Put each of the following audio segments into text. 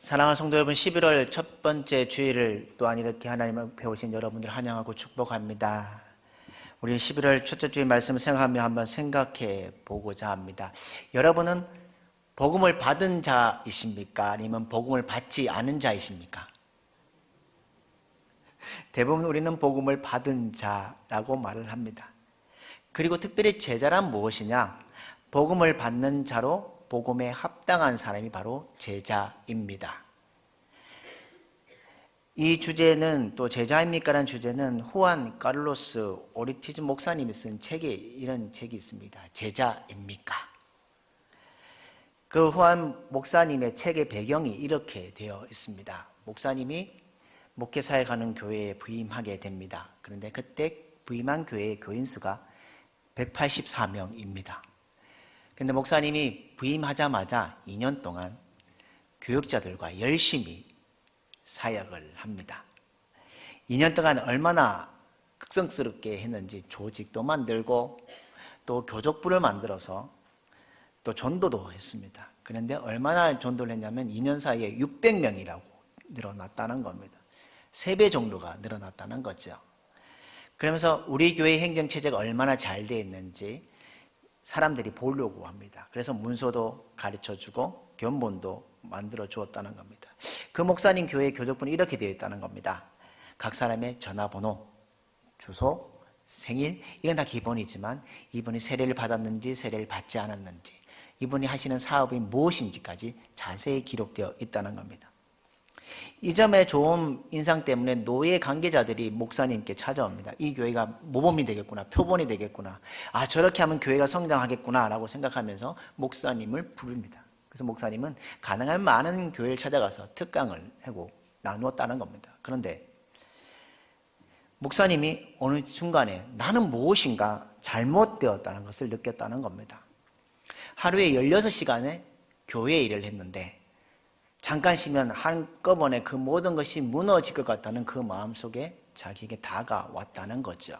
사랑하는 성도 여러분, 11월 첫 번째 주일을 또한 이렇게 하나님을 배우신 여러분들 환영하고 축복합니다. 우리 11월 첫째 주일 말씀을 생각하며 한번 생각해 보고자 합니다. 여러분은 복음을 받은 자이십니까? 아니면 복음을 받지 않은 자이십니까? 대부분 우리는 복음을 받은 자라고 말을 합니다. 그리고 특별히 제자란 무엇이냐? 복음을 받는 자로 복음에 합당한 사람이 바로 제자입니다. 이 주제는 또 제자입니까? 라는 주제는 후안 카를로스 오르티즈 목사님이 쓴 책에 이런 책이 있습니다. 제자입니까? 그 후안 목사님의 책의 배경이 이렇게 되어 있습니다. 목사님이 목회사에 가는 교회에 부임하게 됩니다. 그런데 그때 부임한 교회의 교인 수가 184명입니다. 그런데 목사님이 부임하자마자 2년 동안 교육자들과 열심히 사역을 합니다. 2년 동안 얼마나 극성스럽게 했는지 조직도 만들고 또 교족부를 만들어서 또 전도도 했습니다. 그런데 얼마나 전도를 했냐면 2년 사이에 600명이라고 늘어났다는 겁니다. 3배 정도가 늘어났다는 거죠. 그러면서 우리 교회 행정체제가 얼마나 잘 되어 있는지 사람들이 보려고 합니다. 그래서 문서도 가르쳐주고 견본도 만들어 주었다는 겁니다. 그 목사님 교회 교족본이 이렇게 되어 있다는 겁니다. 각 사람의 전화번호, 주소, 생일, 이건 다 기본이지만 이분이 세례를 받았는지 세례를 받지 않았는지, 이분이 하시는 사업이 무엇인지까지 자세히 기록되어 있다는 겁니다. 이 점에 좋은 인상 때문에 노예 관계자들이 목사님께 찾아옵니다. 이 교회가 모범이 되겠구나, 표본이 되겠구나, 저렇게 하면 교회가 성장하겠구나 라고 생각하면서 목사님을 부릅니다. 그래서 목사님은 가능한 많은 교회를 찾아가서 특강을 하고 나누었다는 겁니다. 그런데 목사님이 어느 순간에 나는 무엇인가 잘못되었다는 것을 느꼈다는 겁니다. 하루에 16시간의 교회 일을 했는데 잠깐 쉬면 한꺼번에 그 모든 것이 무너질 것 같다는 그 마음속에 자기에게 다가왔다는 거죠.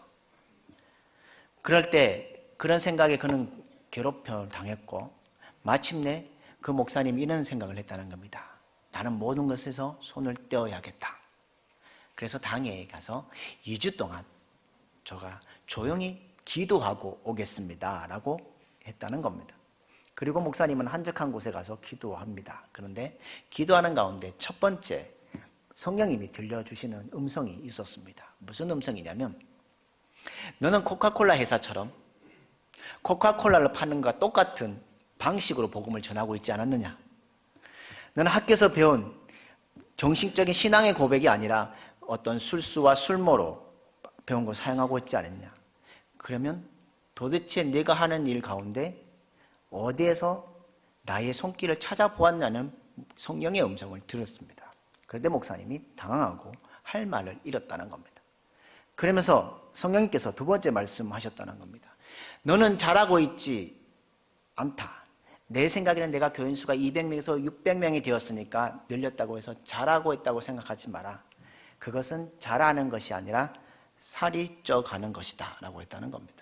그럴 때 그런 생각에 그는 괴롭힘을 당했고 마침내 그 목사님이 이런 생각을 했다는 겁니다. 나는 모든 것에서 손을 떼어야겠다. 그래서 당회에 가서 2주 동안 저가 조용히 기도하고 오겠습니다 라고 했다는 겁니다. 그리고 목사님은 한적한 곳에 가서 기도합니다. 그런데 기도하는 가운데 첫 번째 성령님이 들려주시는 음성이 있었습니다. 무슨 음성이냐면, 너는 코카콜라 회사처럼 코카콜라를 파는 것과 똑같은 방식으로 복음을 전하고 있지 않았느냐? 너는 학교에서 배운 정신적인 신앙의 고백이 아니라 어떤 술수와 술모로 배운 거 사용하고 있지 않았냐? 그러면 도대체 네가 하는 일 가운데 어디에서 나의 손길을 찾아보았냐는 성령의 음성을 들었습니다. 그런데 목사님이 당황하고 할 말을 잃었다는 겁니다. 그러면서 성령님께서 두 번째 말씀하셨다는 겁니다. 너는 잘하고 있지 않다. 내 생각에는 내가 교인 수가 200명에서 600명이 되었으니까 늘렸다고 해서 잘하고 있다고 생각하지 마라. 그것은 잘하는 것이 아니라 살이 쪄가는 것이다 라고 했다는 겁니다.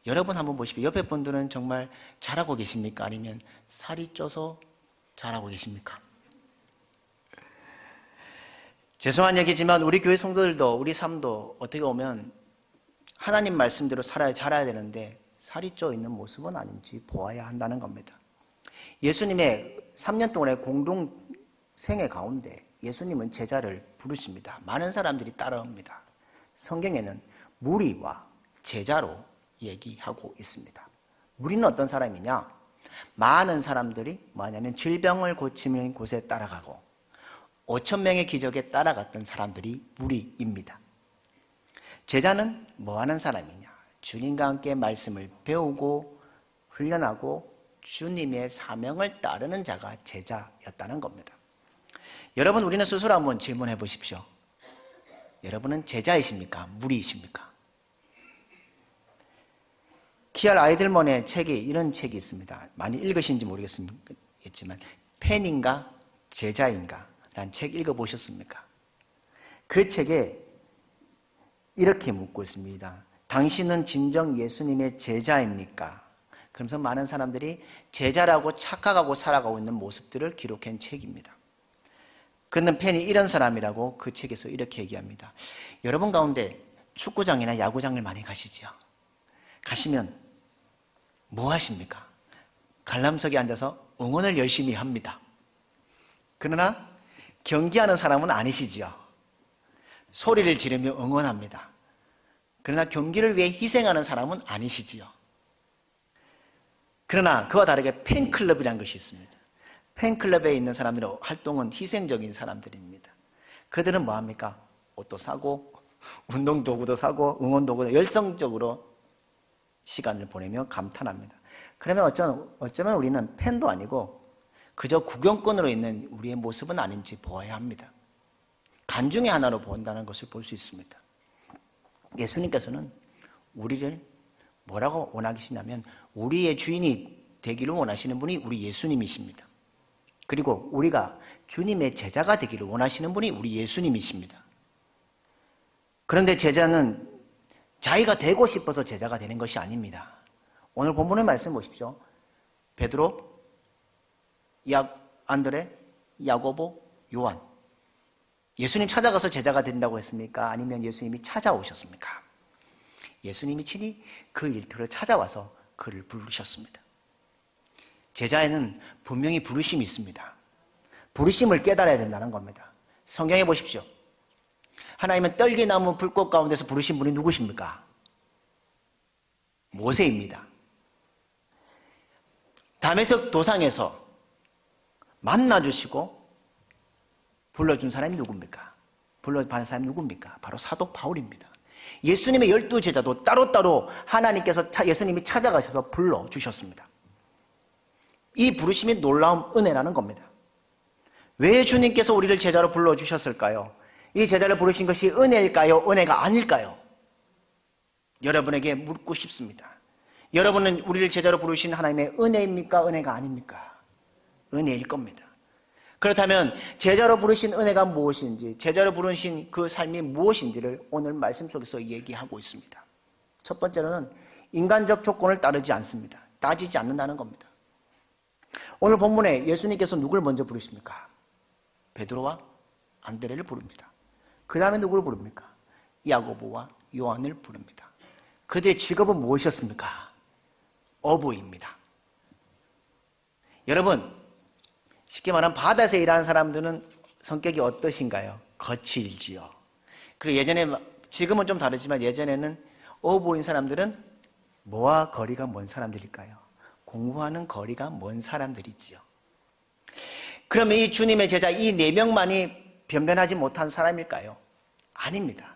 여러분 한번 보십시오. 옆에 분들은 정말 잘하고 계십니까? 아니면 살이 쪄서 잘하고 계십니까? 죄송한 얘기지만 우리 교회 성도들도 우리 삶도 어떻게 보면 하나님 말씀대로 살아야 잘해야 되는데 살이 쪄 있는 모습은 아닌지 보아야 한다는 겁니다. 예수님의 3년 동안의 공동생애 가운데 예수님은 제자를 부르십니다. 많은 사람들이 따라옵니다. 성경에는 무리와 제자로 얘기하고 있습니다. 무리는 어떤 사람이냐? 많은 사람들이 뭐냐면 질병을 고치는 곳에 따라가고 5,000명의 기적에 따라갔던 사람들이 무리입니다. 제자는 뭐 하는 사람이냐? 주님과 함께 말씀을 배우고 훈련하고 주님의 사명을 따르는 자가 제자였다는 겁니다. 여러분, 우리는 스스로 한번 질문해 보십시오. 여러분은 제자이십니까? 무리이십니까? 키알 아이들먼의 책에 이런 책이 있습니다. 많이 읽으신지 모르겠지만 팬인가 제자인가 라는 책 읽어보셨습니까? 그 책에 이렇게 묻고 있습니다. 당신은 진정 예수님의 제자입니까? 그러면서 많은 사람들이 제자라고 착각하고 살아가고 있는 모습들을 기록한 책입니다. 그는 팬이 이런 사람이라고 그 책에서 이렇게 얘기합니다. 여러분 가운데 축구장이나 야구장을 많이 가시죠? 가시면 뭐 하십니까? 관람석에 앉아서 응원을 열심히 합니다. 그러나 경기하는 사람은 아니시지요. 소리를 지르며 응원합니다. 그러나 경기를 위해 희생하는 사람은 아니시지요. 그러나 그와 다르게 팬클럽이라는 것이 있습니다. 팬클럽에 있는 사람들의 활동은 희생적인 사람들입니다. 그들은 뭐합니까? 옷도 사고 운동도구도 사고 응원도구도 열성적으로 시간을 보내며 감탄합니다. 그러면 어쩌면 우리는 팬도 아니고 그저 구경꾼으로 있는 우리의 모습은 아닌지 보아야 합니다. 간중의 하나로 본다는 것을 볼 수 있습니다. 예수님께서는 우리를 뭐라고 원하시냐면 우리의 주인이 되기를 원하시는 분이 우리 예수님이십니다. 그리고 우리가 주님의 제자가 되기를 원하시는 분이 우리 예수님이십니다. 그런데 제자는 자기가 되고 싶어서 제자가 되는 것이 아닙니다. 오늘 본문의 말씀 보십시오. 베드로, 안드레, 야고보, 요한. 예수님 찾아가서 제자가 된다고 했습니까? 아니면 예수님이 찾아오셨습니까? 예수님이 친히 그 일터를 찾아와서 그를 부르셨습니다. 제자에는 분명히 부르심이 있습니다. 부르심을 깨달아야 된다는 겁니다. 성경에 보십시오. 하나님은 떨기나무 불꽃 가운데서 부르신 분이 누구십니까? 모세입니다. 다메섹 도상에서 만나주시고 불러준 사람이 누굽니까? 불러준 사람이 누굽니까? 바로 사도 바울입니다. 예수님의 12제자도 따로따로 하나님께서 예수님이 찾아가셔서 불러주셨습니다. 이 부르심이 놀라운 은혜라는 겁니다. 왜 주님께서 우리를 제자로 불러주셨을까요? 이 제자를 부르신 것이 은혜일까요? 은혜가 아닐까요? 여러분에게 묻고 싶습니다. 여러분은 우리를 제자로 부르신 하나님의 은혜입니까? 은혜가 아닙니까? 은혜일 겁니다. 그렇다면 제자로 부르신 은혜가 무엇인지, 제자로 부르신 그 삶이 무엇인지를 오늘 말씀 속에서 얘기하고 있습니다. 첫 번째로는 인간적 조건을 따르지 않습니다. 따지지 않는다는 겁니다. 오늘 본문에 예수님께서 누굴 먼저 부르십니까? 베드로와 안드레를 부릅니다. 그 다음에 누구를 부릅니까? 야고보와 요한을 부릅니다. 그들의 직업은 무엇이었습니까? 어부입니다. 여러분, 쉽게 말하면 바다에서 일하는 사람들은 성격이 어떠신가요? 거칠지요. 그리고 예전에, 지금은 좀 다르지만 예전에는 어부인 사람들은 뭐와 거리가 먼 사람들일까요? 공부하는 거리가 먼 사람들이지요. 그러면 이 주님의 제자 이 4명만이 변변하지 못한 사람일까요? 아닙니다.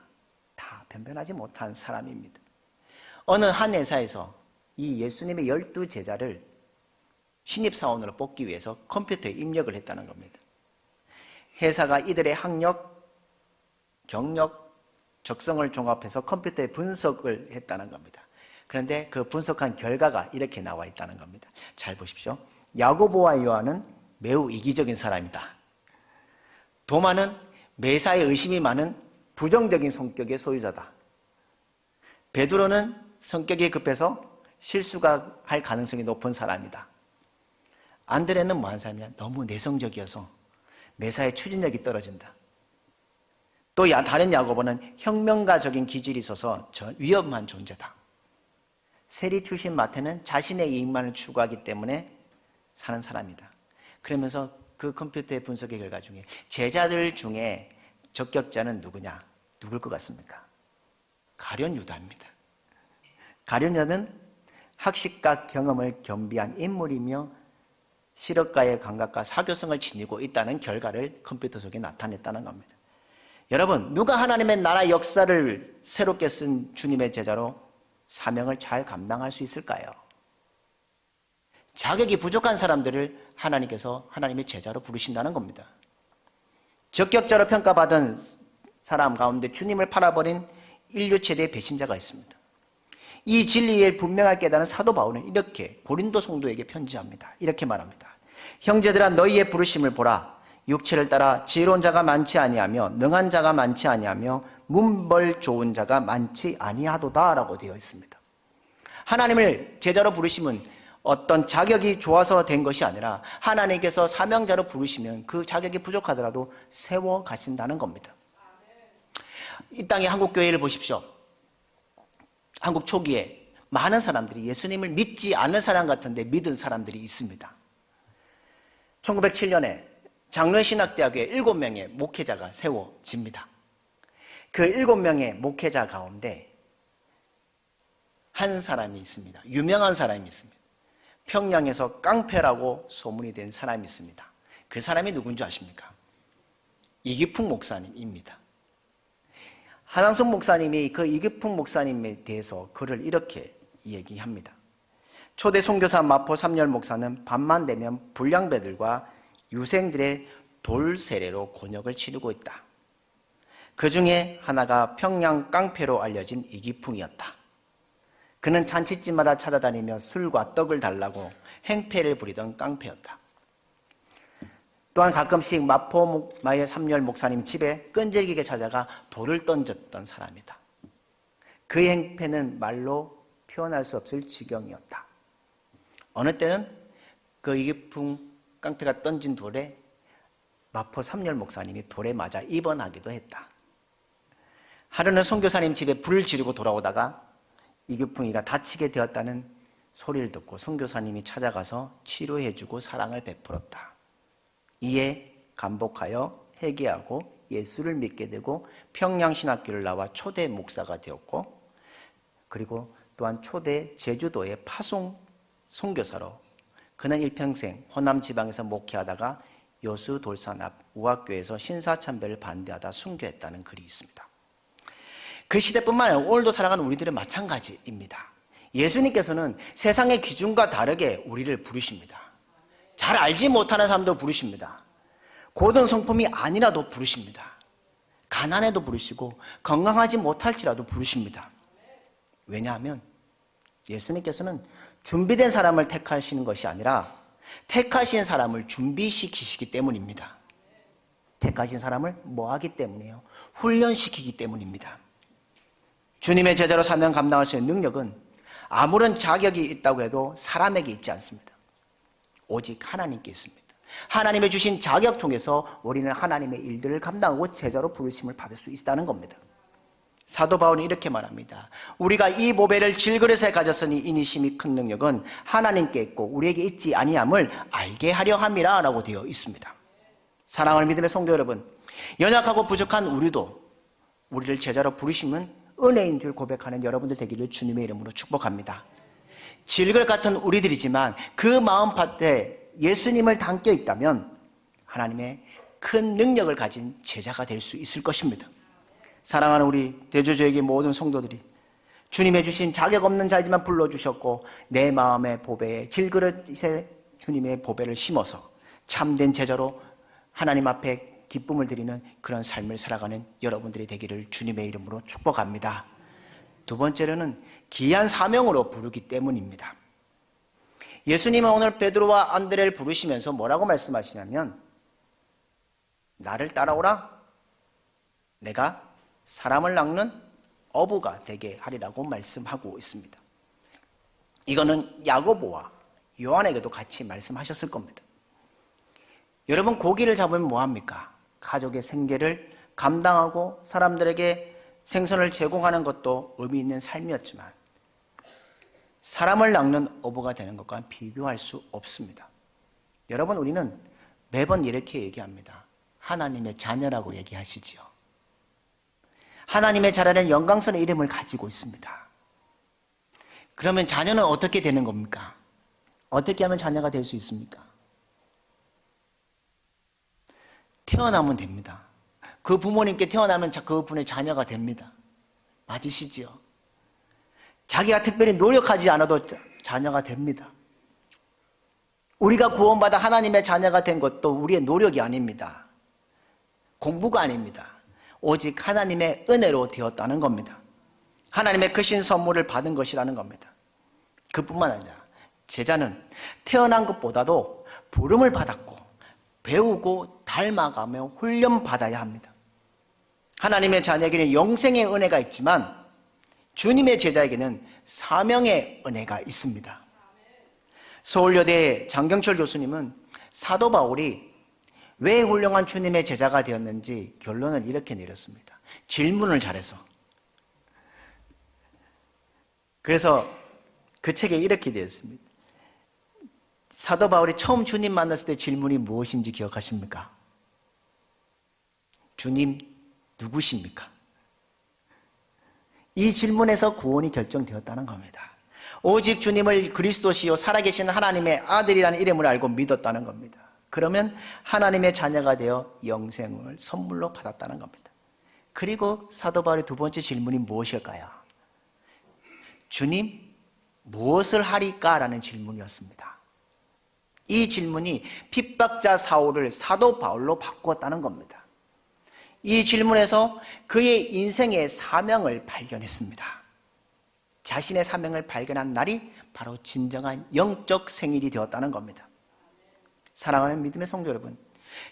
다 변변하지 못한 사람입니다. 어느 한 회사에서 이 예수님의 12제자를 신입사원으로 뽑기 위해서 컴퓨터에 입력을 했다는 겁니다. 회사가 이들의 학력, 경력, 적성을 종합해서 컴퓨터에 분석을 했다는 겁니다. 그런데 그 분석한 결과가 이렇게 나와 있다는 겁니다. 잘 보십시오. 야고보와 요한은 매우 이기적인 사람이다. 도마는 매사에 의심이 많은 부정적인 성격의 소유자다. 베드로는 성격이 급해서 실수가 할 가능성이 높은 사람이다. 안드레는 뭐한 사람이야? 너무 내성적이어서 매사에 추진력이 떨어진다. 또 다른 야고보는 혁명가적인 기질이 있어서 위험한 존재다. 세리 출신 마태는 자신의 이익만을 추구하기 때문에 사는 사람이다. 그러면서 그 컴퓨터의 분석의 결과 중에 제자들 중에 적격자는 누구냐? 누굴 것 같습니까? 가룟 유다입니다. 가룟 유다는 학식과 경험을 겸비한 인물이며 실업가의 감각과 사교성을 지니고 있다는 결과를 컴퓨터 속에 나타냈다는 겁니다. 여러분, 누가 하나님의 나라 역사를 새롭게 쓴 주님의 제자로 사명을 잘 감당할 수 있을까요? 자격이 부족한 사람들을 하나님께서 하나님의 제자로 부르신다는 겁니다. 적격자로 평가받은 사람 가운데 주님을 팔아버린 인류 최대의 배신자가 있습니다. 이 진리를 분명하게 깨달은 사도 바울은 이렇게 고린도 성도에게 편지합니다. 이렇게 말합니다. 형제들아, 너희의 부르심을 보라. 육체를 따라 지혜로운 자가 많지 아니하며 능한 자가 많지 아니하며 문벌 좋은 자가 많지 아니하도다 라고 되어 있습니다. 하나님을 제자로 부르심은 어떤 자격이 좋아서 된 것이 아니라 하나님께서 사명자로 부르시면 그 자격이 부족하더라도 세워 가신다는 겁니다. 이 땅의 한국교회를 보십시오. 한국 초기에 많은 사람들이 예수님을 믿지 않는 사람 같은데 믿은 사람들이 있습니다. 1907년에 장로신학대학에 7명의 목회자가 세워집니다. 그 7명의 목회자 가운데 한 사람이 있습니다. 유명한 사람이 있습니다. 평양에서 깡패라고 소문이 된 사람이 있습니다. 그 사람이 누군지 아십니까? 이기풍 목사님입니다. 한왕숙 목사님이 그 이기풍 목사님에 대해서 글을 이렇게 얘기합니다. 초대 선교사 마포 삼열 목사는 밤만 되면 불량배들과 유생들의 돌세례로 곤욕을 치르고 있다. 그 중에 하나가 평양 깡패로 알려진 이기풍이었다. 그는 잔치집마다 찾아다니며 술과 떡을 달라고 행패를 부리던 깡패였다. 또한 가끔씩 마포 삼열 목사님 집에 끈질기게 찾아가 돌을 던졌던 사람이다. 그 행패는 말로 표현할 수 없을 지경이었다. 어느 때는 그 이기풍 깡패가 던진 돌에 마포 삼열 목사님이 돌에 맞아 입원하기도 했다. 하루는 선교사님 집에 불을 지르고 돌아오다가 이기풍이가 다치게 되었다는 소리를 듣고 선교사님이 찾아가서 치료해주고 사랑을 베풀었다. 이에 감복하여 회개하고 예수를 믿게 되고 평양신학교를 나와 초대 목사가 되었고, 그리고 또한 초대 제주도의 파송 선교사로 그는 일평생 호남 지방에서 목회하다가 여수 돌산 앞 우학교에서 신사참배를 반대하다 순교했다는 글이 있습니다. 그 시대뿐만 아니라 오늘도 살아가는 우리들은 마찬가지입니다. 예수님께서는 세상의 기준과 다르게 우리를 부르십니다. 잘 알지 못하는 사람도 부르십니다. 고든 성품이 아니라도 부르십니다. 가난해도 부르시고 건강하지 못할지라도 부르십니다. 왜냐하면 예수님께서는 준비된 사람을 택하시는 것이 아니라 택하신 사람을 준비시키시기 때문입니다. 택하신 사람을 뭐 하기 때문이에요? 훈련시키기 때문입니다. 주님의 제자로 사명 감당할 수 있는 능력은 아무런 자격이 있다고 해도 사람에게 있지 않습니다. 오직 하나님께 있습니다. 하나님의 주신 자격 통해서 우리는 하나님의 일들을 감당하고 제자로 부르심을 받을 수 있다는 겁니다. 사도 바울은 이렇게 말합니다. 우리가 이 보배를 질그릇에 가졌으니 이니 심히 큰 능력은 하나님께 있고 우리에게 있지 아니함을 알게 하려 함이라 라고 되어 있습니다. 사랑하는 믿음의 성도 여러분, 연약하고 부족한 우리를 제자로 부르심은 은혜인 줄 고백하는 여러분들 되기를 주님의 이름으로 축복합니다. 질그릇 같은 우리들이지만 그 마음밭에 예수님을 담겨 있다면 하나님의 큰 능력을 가진 제자가 될 수 있을 것입니다. 사랑하는 우리 대주주에게 모든 성도들이 주님의 주신 자격 없는 자이지만 불러주셨고 내 마음의 보배에 질그릇에 주님의 보배를 심어서 참된 제자로 하나님 앞에 기쁨을 드리는 그런 삶을 살아가는 여러분들이 되기를 주님의 이름으로 축복합니다. 두 번째로는 귀한 사명으로 부르기 때문입니다. 예수님은 오늘 베드로와 안드레를 부르시면서 뭐라고 말씀하시냐면 나를 따라오라. 내가 사람을 낚는 어부가 되게 하리라고 말씀하고 있습니다. 이거는 야고보와 요한에게도 같이 말씀하셨을 겁니다. 여러분, 고기를 잡으면 뭐합니까? 가족의 생계를 감당하고 사람들에게 생선을 제공하는 것도 의미 있는 삶이었지만 사람을 낚는 어부가 되는 것과 비교할 수 없습니다. 여러분, 우리는 매번 이렇게 얘기합니다. 하나님의 자녀라고 얘기하시지요. 하나님의 자녀는 영광스러운 이름을 가지고 있습니다. 그러면 자녀는 어떻게 되는 겁니까? 어떻게 하면 자녀가 될 수 있습니까? 태어나면 됩니다. 그 부모님께 태어나면 그 분의 자녀가 됩니다. 맞으시지요? 자기가 특별히 노력하지 않아도 자녀가 됩니다. 우리가 구원받아 하나님의 자녀가 된 것도 우리의 노력이 아닙니다. 공부가 아닙니다. 오직 하나님의 은혜로 되었다는 겁니다. 하나님의 크신 선물을 받은 것이라는 겁니다. 그뿐만 아니라 제자는 태어난 것보다도 부름을 받았고 배우고 닮아가며 훈련받아야 합니다. 하나님의 자녀에게는 영생의 은혜가 있지만 주님의 제자에게는 사명의 은혜가 있습니다. 서울여대 장경철 교수님은 사도 바울이 왜 훌륭한 주님의 제자가 되었는지 결론을 이렇게 내렸습니다. 질문을 잘해서. 그래서 그 책에 이렇게 되어 있습니다. 사도 바울이 처음 주님 만났을 때 질문이 무엇인지 기억하십니까? 주님 누구십니까? 이 질문에서 구원이 결정되었다는 겁니다. 오직 주님을 그리스도시요 살아계신 하나님의 아들이라는 이름을 알고 믿었다는 겁니다. 그러면 하나님의 자녀가 되어 영생을 선물로 받았다는 겁니다. 그리고 사도 바울의 두 번째 질문이 무엇일까요? 주님 무엇을 하리까? 라는 질문이었습니다. 이 질문이 핍박자 사울을 사도 바울로 바꾸었다는 겁니다. 이 질문에서 그의 인생의 사명을 발견했습니다. 자신의 사명을 발견한 날이 바로 진정한 영적 생일이 되었다는 겁니다. 사랑하는 믿음의 성도 여러분,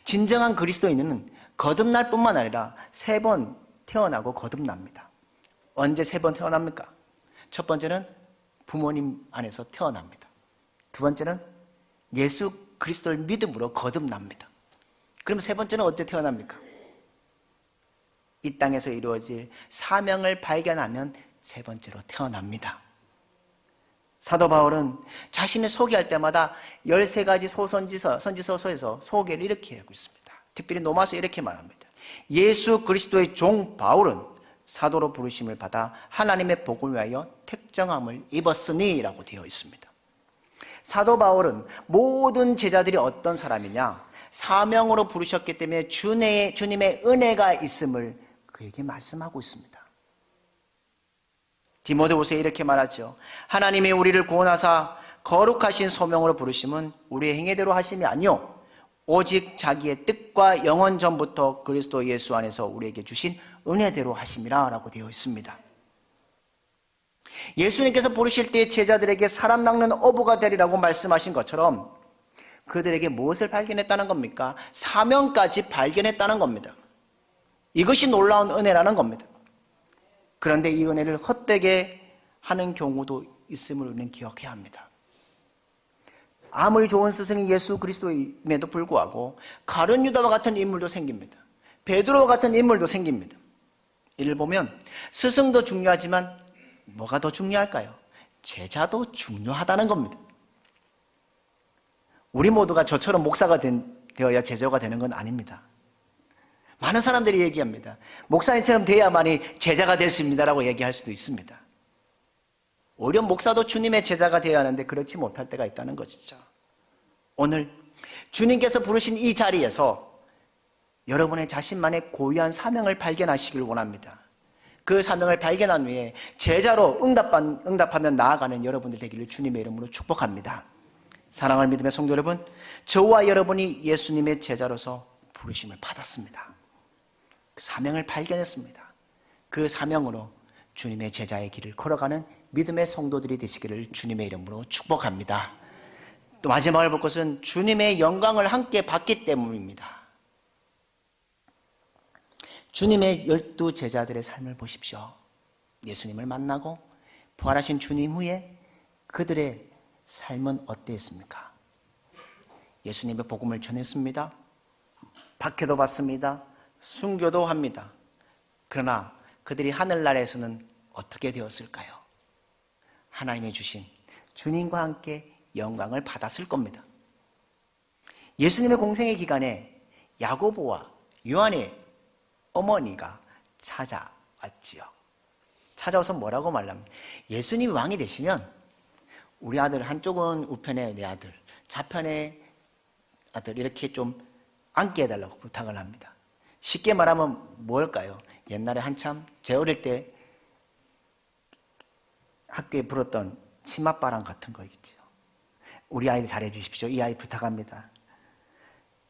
진정한 그리스도인은 거듭날 뿐만 아니라 3번 태어나고 거듭납니다. 언제 3번 태어납니까? 첫 번째는 부모님 안에서 태어납니다. 두 번째는 예수 그리스도를 믿음으로 거듭납니다. 그럼 3번째는 어떻게 태어납니까? 이 땅에서 이루어질 사명을 발견하면 3번째로 태어납니다. 사도 바울은 자신을 소개할 때마다 13가지 선지서에서 소개를 이렇게 하고 있습니다. 특별히 로마서 이렇게 말합니다. 예수 그리스도의 종 바울은 사도로 부르심을 받아 하나님의 복음을 위하여 택정함을 입었으니 라고 되어 있습니다. 사도 바울은 모든 제자들이 어떤 사람이냐? 사명으로 부르셨기 때문에 주님의 은혜가 있음을 그에게 말씀하고 있습니다. 디모데후서에 이렇게 말하죠. 하나님이 우리를 구원하사 거룩하신 소명으로 부르심은 우리의 행위대로 하심이 아니요 오직 자기의 뜻과 영원 전부터 그리스도 예수 안에서 우리에게 주신 은혜대로 하심이라 라고 되어 있습니다. 예수님께서 부르실 때 제자들에게 사람 낚는 어부가 되리라고 말씀하신 것처럼 그들에게 무엇을 발견했다는 겁니까? 사명까지 발견했다는 겁니다. 이것이 놀라운 은혜라는 겁니다. 그런데 이 은혜를 헛되게 하는 경우도 있음을 우리는 기억해야 합니다. 아무리 좋은 스승인 예수 그리스도임에도 불구하고 가룟 유다와 같은 인물도 생깁니다. 베드로와 같은 인물도 생깁니다. 이를 보면 스승도 중요하지만 뭐가 더 중요할까요? 제자도 중요하다는 겁니다. 우리 모두가 저처럼 목사가 되어야 제자가 되는 건 아닙니다. 많은 사람들이 얘기합니다. 목사님처럼 돼야만이 제자가 될 수 있습니다라고 얘기할 수도 있습니다. 오히려 목사도 주님의 제자가 되어야 하는데 그렇지 못할 때가 있다는 것이죠. 오늘 주님께서 부르신 이 자리에서 여러분의 자신만의 고유한 사명을 발견하시길 원합니다. 그 사명을 발견한 후에 제자로 응답하며 나아가는 여러분들 되기를 주님의 이름으로 축복합니다. 사랑하는 믿음의 성도 여러분, 저와 여러분이 예수님의 제자로서 부르심을 받았습니다. 그 사명을 발견했습니다. 그 사명으로 주님의 제자의 길을 걸어가는 믿음의 성도들이 되시기를 주님의 이름으로 축복합니다. 또 마지막을 볼 것은 주님의 영광을 함께 받기 때문입니다. 주님의 12 제자들의 삶을 보십시오. 예수님을 만나고 부활하신 주님 후에 그들의 삶은 어땠습니까? 예수님의 복음을 전했습니다. 박해도 받습니다. 순교도 합니다. 그러나 그들이 하늘나라에서는 어떻게 되었을까요? 하나님이 주신 주님과 함께 영광을 받았을 겁니다. 예수님의 공생의 기간에 야고보와 요한의 어머니가 찾아왔지요. 찾아와서 뭐라고 말합니까? 예수님이 왕이 되시면 우리 아들 한쪽은 우편에 내 아들, 좌편에 아들 이렇게 좀 앉게 해달라고 부탁을 합니다. 쉽게 말하면 뭘까요? 옛날에 한참 제 어릴 때 학교에 불었던 치맛바람 같은 거 있죠. 우리 아이들 잘해 주십시오. 이 아이 부탁합니다.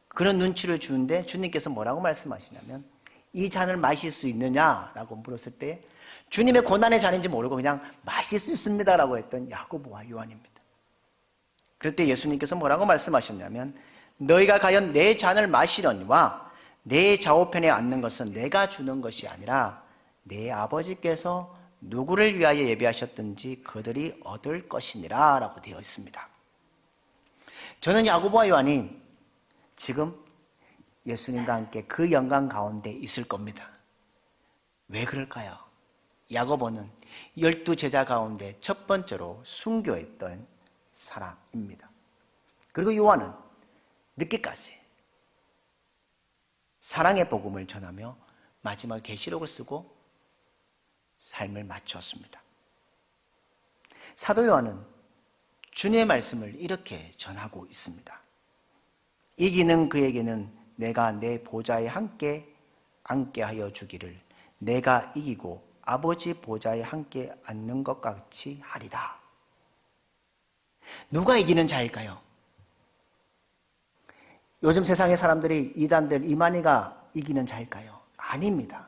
그런 눈치를 주는데 주님께서 뭐라고 말씀하시냐면 이 잔을 마실 수 있느냐라고 물었을 때 주님의 고난의 잔인지 모르고 그냥 마실 수 있습니다라고 했던 야고보와 요한입니다. 그럴 때 예수님께서 뭐라고 말씀하셨냐면 너희가 과연 내 잔을 마시려니와 내 좌우편에 앉는 것은 내가 주는 것이 아니라 내 아버지께서 누구를 위하여 예비하셨든지 그들이 얻을 것이니라 라고 되어 있습니다. 저는 야고보와 요한이 지금 예수님과 함께 그 영광 가운데 있을 겁니다. 왜 그럴까요? 야고보는 12제자 가운데 첫 번째로 순교했던 사람입니다. 그리고 요한은 늦게까지 사랑의 복음을 전하며 마지막 계시록을 쓰고 삶을 마쳤습니다. 사도 요한은 주님의 말씀을 이렇게 전하고 있습니다. 이기는 그에게는 내가 내 보좌에 함께 앉게하여 주기를 내가 이기고 아버지 보좌에 함께 앉는 것 같이 하리라. 누가 이기는 자일까요? 요즘 세상의 사람들이 이단들 이만희가 이기는 자일까요? 아닙니다.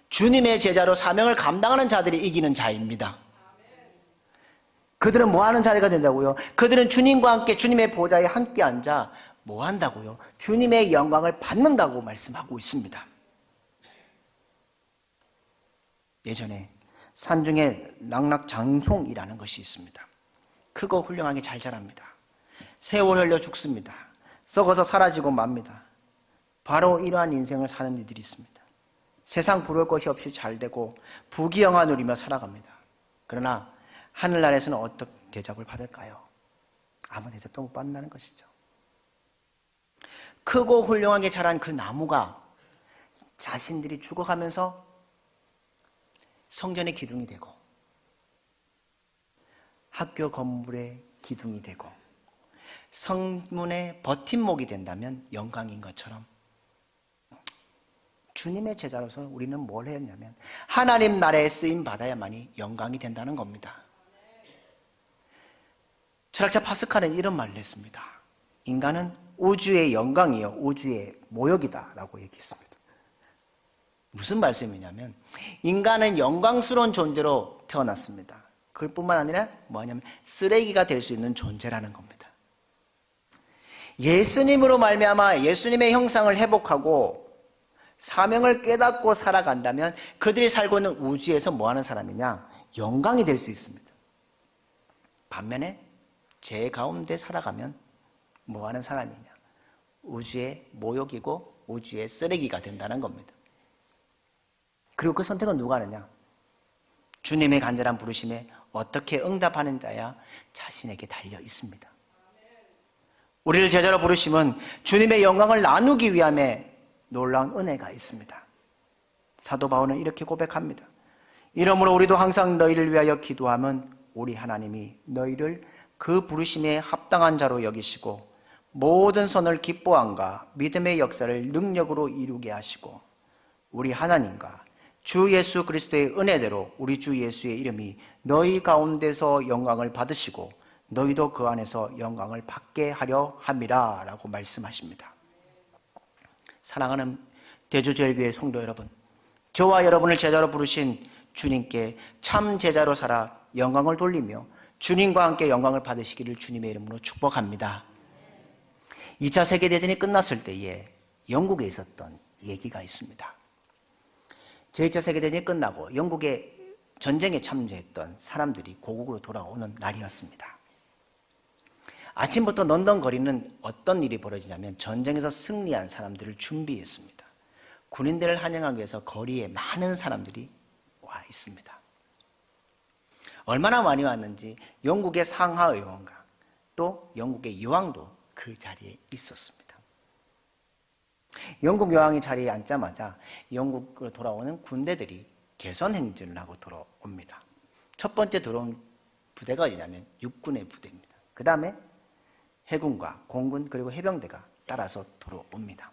주님의 제자로 사명을 감당하는 자들이 이기는 자입니다. 그들은 뭐 하는 자리가 된다고요? 그들은 주님과 함께 주님의 보좌에 함께 앉아 뭐 한다고요? 주님의 영광을 받는다고 말씀하고 있습니다. 예전에 산중에 낙낙장송이라는 것이 있습니다. 크고 훌륭하게 잘 자랍니다. 세월 흘려 죽습니다. 썩어서 사라지고 맙니다. 바로 이러한 인생을 사는 이들이 있습니다. 세상 부러울 것이 없이 잘 되고 부귀영화 누리며 살아갑니다. 그러나 하늘나라에서는 어떤 대접을 받을까요? 아무 대접도 못 받는다는 것이죠. 크고 훌륭하게 자란 그 나무가 자신들이 죽어가면서 성전의 기둥이 되고 학교 건물의 기둥이 되고 성문의 버팀목이 된다면 영광인 것처럼 주님의 제자로서 우리는 뭘 했냐면 하나님 나라에 쓰임 받아야만이 영광이 된다는 겁니다. 철학자 파스칼은 이런 말을 했습니다. 인간은 우주의 영광이요 우주의 모욕이다 라고 얘기했습니다. 무슨 말씀이냐면 인간은 영광스러운 존재로 태어났습니다. 그뿐만 아니라 뭐냐면 쓰레기가 될 수 있는 존재라는 겁니다. 예수님으로 말미암아 예수님의 형상을 회복하고 사명을 깨닫고 살아간다면 그들이 살고 있는 우주에서 뭐하는 사람이냐? 영광이 될 수 있습니다. 반면에 죄 가운데 살아가면 뭐하는 사람이냐? 우주의 모욕이고 우주의 쓰레기가 된다는 겁니다. 그리고 그 선택은 누가 하느냐? 주님의 간절한 부르심에 어떻게 응답하는 자야 자신에게 달려 있습니다. 우리를 제자로 부르심은 주님의 영광을 나누기 위함에 놀라운 은혜가 있습니다. 사도 바울은 이렇게 고백합니다. 이러므로 우리도 항상 너희를 위하여 기도함은 우리 하나님이 너희를 그 부르심에 합당한 자로 여기시고 모든 선을 기뻐함과 믿음의 역사를 능력으로 이루게 하시고 우리 하나님과 주 예수 그리스도의 은혜대로 우리 주 예수의 이름이 너희 가운데서 영광을 받으시고 너희도 그 안에서 영광을 받게 하려 함이라 라고 말씀하십니다. 사랑하는 대주제일교회 성도 여러분, 저와 여러분을 제자로 부르신 주님께 참 제자로 살아 영광을 돌리며 주님과 함께 영광을 받으시기를 주님의 이름으로 축복합니다. 2차 세계대전이 끝났을 때에 영국에 있었던 얘기가 있습니다. 제2차 세계대전이 끝나고 영국의 전쟁에 참여했던 사람들이 고국으로 돌아오는 날이었습니다. 아침부터 런던 거리는 어떤 일이 벌어지냐면 전쟁에서 승리한 사람들을 준비했습니다. 군인들을 환영하기 위해서 거리에 많은 사람들이 와 있습니다. 얼마나 많이 왔는지 영국의 상하의원과 또 영국의 여왕도 그 자리에 있었습니다. 영국 여왕이 자리에 앉자마자 영국으로 돌아오는 군대들이 개선 행진을 하고 들어옵니다. 첫 번째 들어온 부대가 어디냐면 육군의 부대입니다. 그 다음에 해군과 공군 그리고 해병대가 따라서 들어옵니다.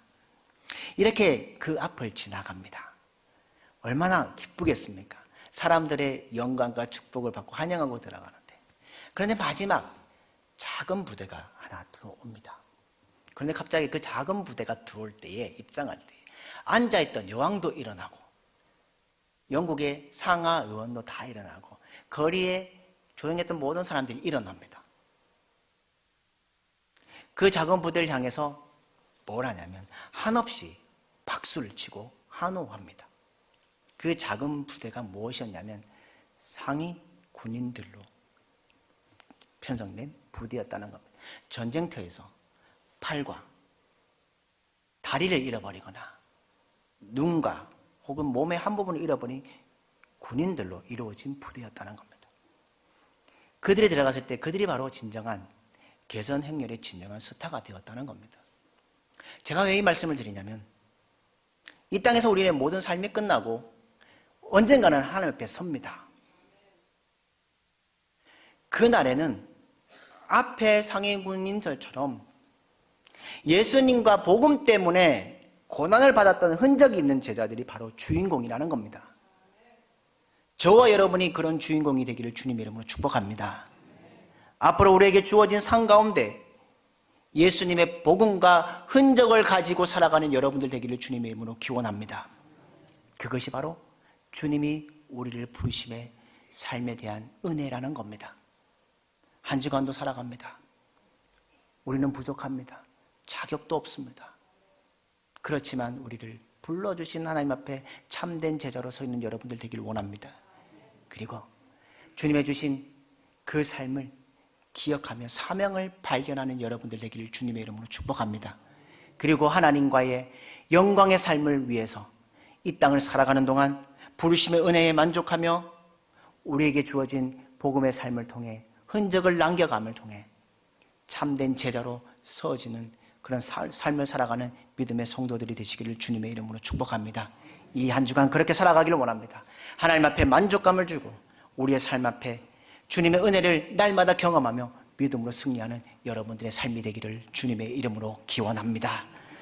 이렇게 그 앞을 지나갑니다. 얼마나 기쁘겠습니까? 사람들의 영광과 축복을 받고 환영하고 들어가는데, 그런데 마지막 작은 부대가 하나 들어옵니다. 그런데 갑자기 그 작은 부대가 들어올 때에, 입장할 때에 앉아있던 여왕도 일어나고 영국의 상하 의원도 다 일어나고 거리에 조용했던 모든 사람들이 일어납니다. 그 작은 부대를 향해서 뭘 하냐면 한없이 박수를 치고 환호합니다. 그 작은 부대가 무엇이었냐면 상위 군인들로 편성된 부대였다는 겁니다. 전쟁터에서 팔과 다리를 잃어버리거나 눈과 혹은 몸의 한 부분을 잃어버린 군인들로 이루어진 부대였다는 겁니다. 그들이 들어갔을 때 그들이 바로 진정한 개선 행렬의 진정한 스타가 되었다는 겁니다. 제가 왜 이 말씀을 드리냐면 이 땅에서 우리의 모든 삶이 끝나고 언젠가는 하나님 앞에 섭니다. 그날에는 앞에 상위군인들처럼 예수님과 복음 때문에 고난을 받았던 흔적이 있는 제자들이 바로 주인공이라는 겁니다. 저와 여러분이 그런 주인공이 되기를 주님의 이름으로 축복합니다. 앞으로 우리에게 주어진 상 가운데 예수님의 복음과 흔적을 가지고 살아가는 여러분들 되기를 주님의 이름으로 기원합니다. 그것이 바로 주님이 우리를 부르심의 삶에 대한 은혜라는 겁니다. 한 주간도 살아갑니다. 우리는 부족합니다. 자격도 없습니다. 그렇지만 우리를 불러주신 하나님 앞에 참된 제자로 서 있는 여러분들 되기를 원합니다. 그리고 주님의 주신 그 삶을 기억하며 사명을 발견하는 여러분들 되기를 주님의 이름으로 축복합니다. 그리고 하나님과의 영광의 삶을 위해서 이 땅을 살아가는 동안 부르심의 은혜에 만족하며 우리에게 주어진 복음의 삶을 통해 흔적을 남겨감을 통해 참된 제자로 서어지는 그런 삶을 살아가는 믿음의 성도들이 되시기를 주님의 이름으로 축복합니다. 이 한 주간 그렇게 살아가기를 원합니다. 하나님 앞에 만족감을 주고 우리의 삶 앞에 주님의 은혜를 날마다 경험하며 믿음으로 승리하는 여러분들의 삶이 되기를 주님의 이름으로 기원합니다.